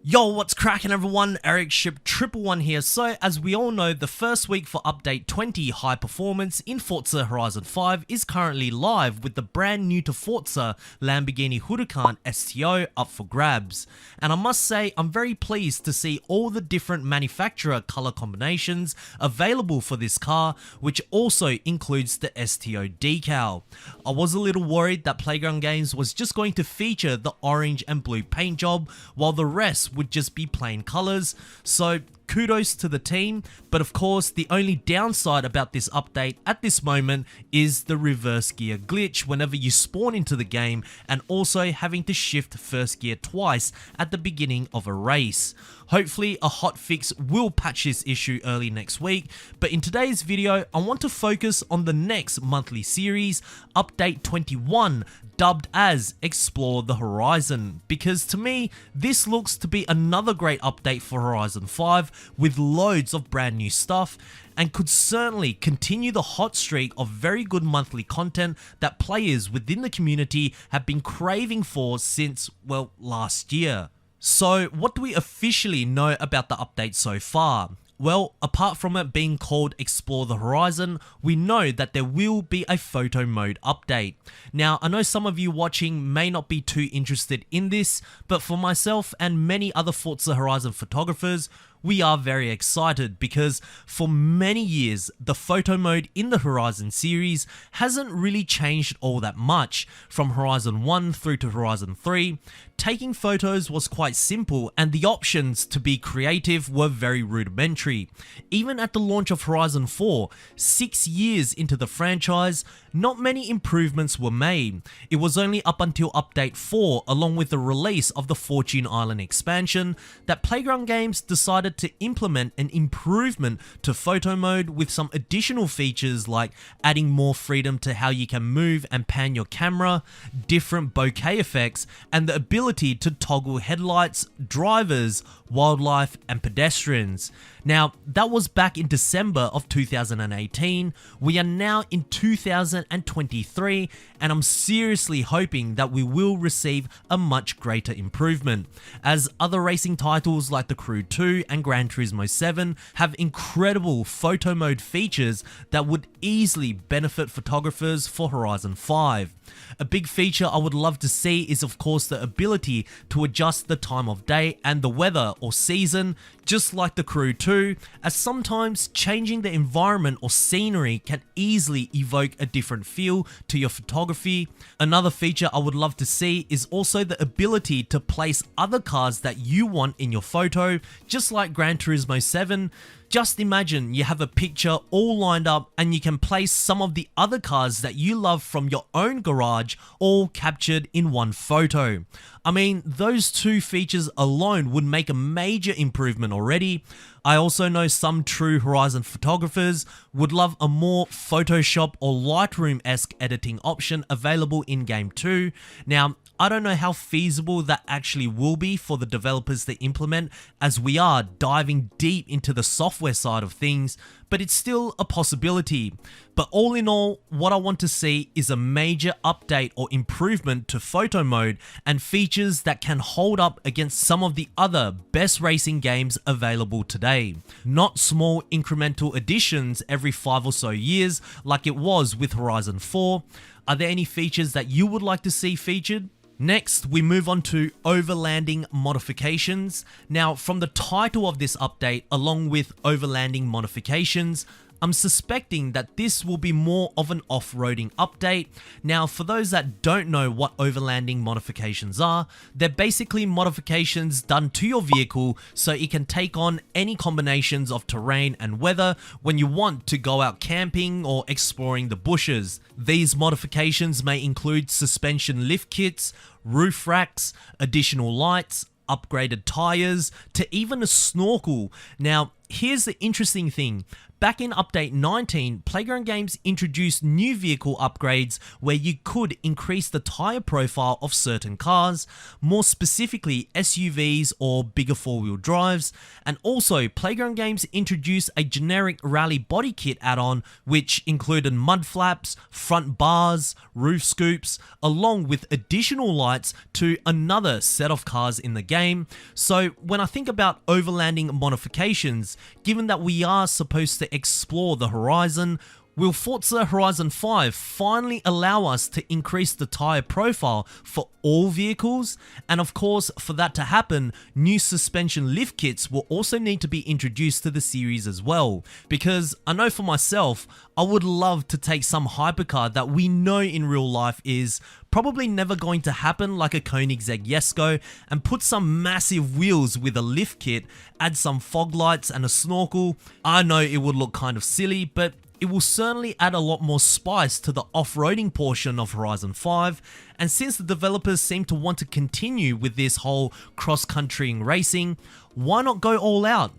Yo, what's cracking everyone? Eric Ship 111 here. So, as we all know, the first week for Update 20 High Performance in Forza Horizon 5 is currently live with the brand new to Forza Lamborghini Huracan STO up for grabs. And I must say, I'm very pleased to see all the different manufacturer color combinations available for this car, which also includes the STO decal. I was a little worried that Playground Games was just going to feature the orange and blue paint job, while the rest would just be plain colors, so kudos to the team. But of course, the only downside about this update at this moment is the reverse gear glitch whenever you spawn into the game, and also having to shift first gear twice at the beginning of a race. Hopefully a hotfix will patch this issue early next week, but in today's video I want to focus on the next monthly series, Update 21, dubbed as Explore the Horizon, because to me this looks to be another great update for Horizon 5 with loads of brand new stuff, and could certainly continue the hot streak of very good monthly content that players within the community have been craving for since, well, last year. So what do we officially know about the update so far? Well, apart from it being called Explore the Horizon, we know that there will be a photo mode update. Now, I know some of you watching may not be too interested in this, but for myself and many other Forza Horizon photographers, we are very excited because for many years, the photo mode in the Horizon series hasn't really changed all that much. From Horizon 1 through to Horizon 3, taking photos was quite simple and the options to be creative were very rudimentary. Even at the launch of Horizon 4, 6 years into the franchise, not many improvements were made. It was only up until Update 4, along with the release of the Fortune Island expansion, that Playground Games decided to implement an improvement to photo mode with some additional features like adding more freedom to how you can move and pan your camera, different bokeh effects, and the ability to toggle headlights, drivers, wildlife, and pedestrians. Now, that was back in December of 2018. We are now in 2023, and I'm seriously hoping that we will receive a much greater improvement, as other racing titles like The Crew 2 and Gran Turismo 7 have incredible photo mode features that would easily benefit photographers for Horizon 5. A big feature I would love to see is of course the ability to adjust the time of day and the weather or season, just like The Crew 2, as sometimes changing the environment or scenery can easily evoke a different feel to your photography. Another feature I would love to see is also the ability to place other cars that you want in your photo, just like Gran Turismo 7. Just imagine you have a picture all lined up and you can place some of the other cars that you love from your own garage all captured in one photo. I mean, those two features alone would make a major improvement already. I also know some true Horizon photographers would love a more Photoshop or Lightroom-esque editing option available in game too. Now, I don't know how feasible that actually will be for the developers to implement, as we are diving deep into the software side of things, but it's still a possibility. But all in all, what I want to see is a major update or improvement to photo mode and features that can hold up against some of the other best racing games available today. Not small incremental additions every 5 or so years like it was with Horizon 4. Are there any features that you would like to see featured? Next, we move on to overlanding modifications. Now, from the title of this update, along with overlanding modifications, I'm suspecting that this will be more of an off-roading update. Now, for those that don't know what overlanding modifications are, they're basically modifications done to your vehicle so it can take on any combinations of terrain and weather when you want to go out camping or exploring the bushes. These modifications may include suspension lift kits, roof racks, additional lights, upgraded tires, to even a snorkel. Now, here's the interesting thing. Back in update 19, Playground Games introduced new vehicle upgrades where you could increase the tyre profile of certain cars, more specifically SUVs or bigger four-wheel drives, and also Playground Games introduced a generic rally body kit add-on which included mud flaps, front bars, roof scoops, along with additional lights to another set of cars in the game. So when I think about overlanding modifications, given that we are supposed to explore the horizon, will Forza Horizon 5 finally allow us to increase the tyre profile for all vehicles? And of course, for that to happen, new suspension lift kits will also need to be introduced to the series as well. Because I know for myself, I would love to take some hypercar that we know in real life is probably never going to happen, like a Koenigsegg Jesko, and put some massive wheels with a lift kit, add some fog lights and a snorkel. I know it would look kind of silly, but it will certainly add a lot more spice to the off-roading portion of Horizon 5, and since the developers seem to want to continue with this whole cross-country racing, why not go all out?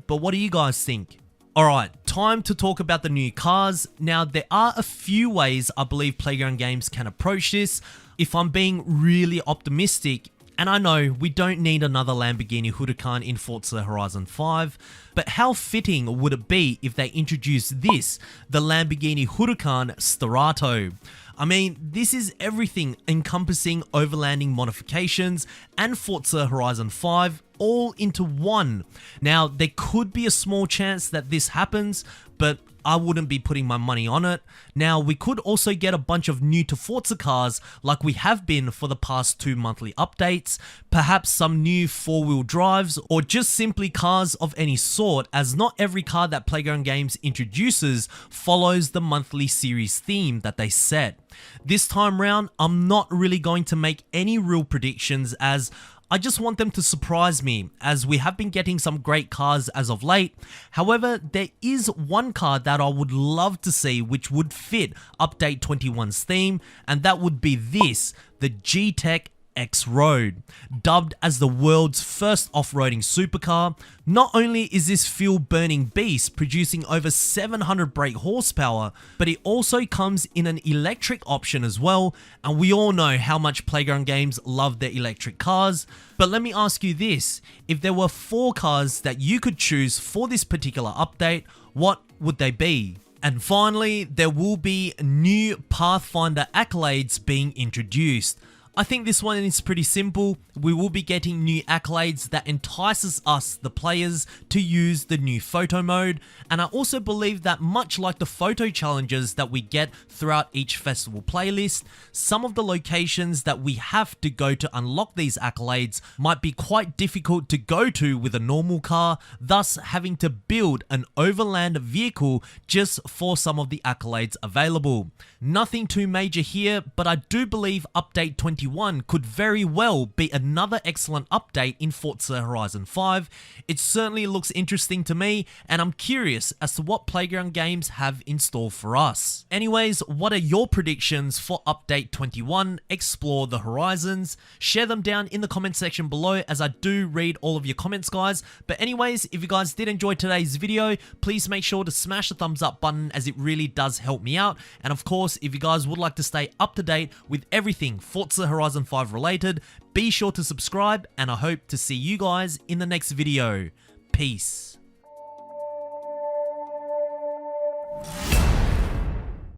But what do you guys think? Alright, time to talk about the new cars. Now, there are a few ways I believe Playground Games can approach this. If I'm being really optimistic, and I know we don't need another Lamborghini Huracan in Forza Horizon 5, but how fitting would it be if they introduced this, the Lamborghini Huracan Starato? I mean, this is everything encompassing overlanding modifications and Forza Horizon 5 all into one. Now, there could be a small chance that this happens, but I wouldn't be putting my money on it. Now, we could also get a bunch of new to Forza cars like we have been for the past 2 monthly updates, perhaps some new four-wheel drives, or just simply cars of any sort, as not every car that Playground Games introduces follows the monthly series theme that they set. This time round, I'm not really going to make any real predictions, as I just want them to surprise me, as we have been getting some great cars as of late. However, there is one car that I would love to see which would fit Update 21's theme, and that would be this, the G-Tech X-Road. Dubbed as the world's first off-roading supercar, not only is this fuel-burning beast producing over 700 brake horsepower, but it also comes in an electric option as well, and we all know how much Playground Games love their electric cars. But let me ask you this, if there were 4 cars that you could choose for this particular update, what would they be? And finally, there will be new Pathfinder accolades being introduced. I think this one is pretty simple. We will be getting new accolades that entices us, the players, to use the new photo mode, and I also believe that much like the photo challenges that we get throughout each festival playlist, some of the locations that we have to go to unlock these accolades might be quite difficult to go to with a normal car, thus having to build an overland vehicle just for some of the accolades available. Nothing too major here, but I do believe Update 21 could very well be another excellent update in Forza Horizon 5. It certainly looks interesting to me, and I'm curious as to what Playground Games have in store for us. Anyways, what are your predictions for Update 21? Explore the horizons. Share them down in the comment section below, as I do read all of your comments, guys. But anyways, if you guys did enjoy today's video, please make sure to smash the thumbs up button, as it really does help me out. And of course, if you guys would like to stay up to date with everything Forza Horizon 5 related, be sure to subscribe, and I hope to see you guys in the next video. Peace.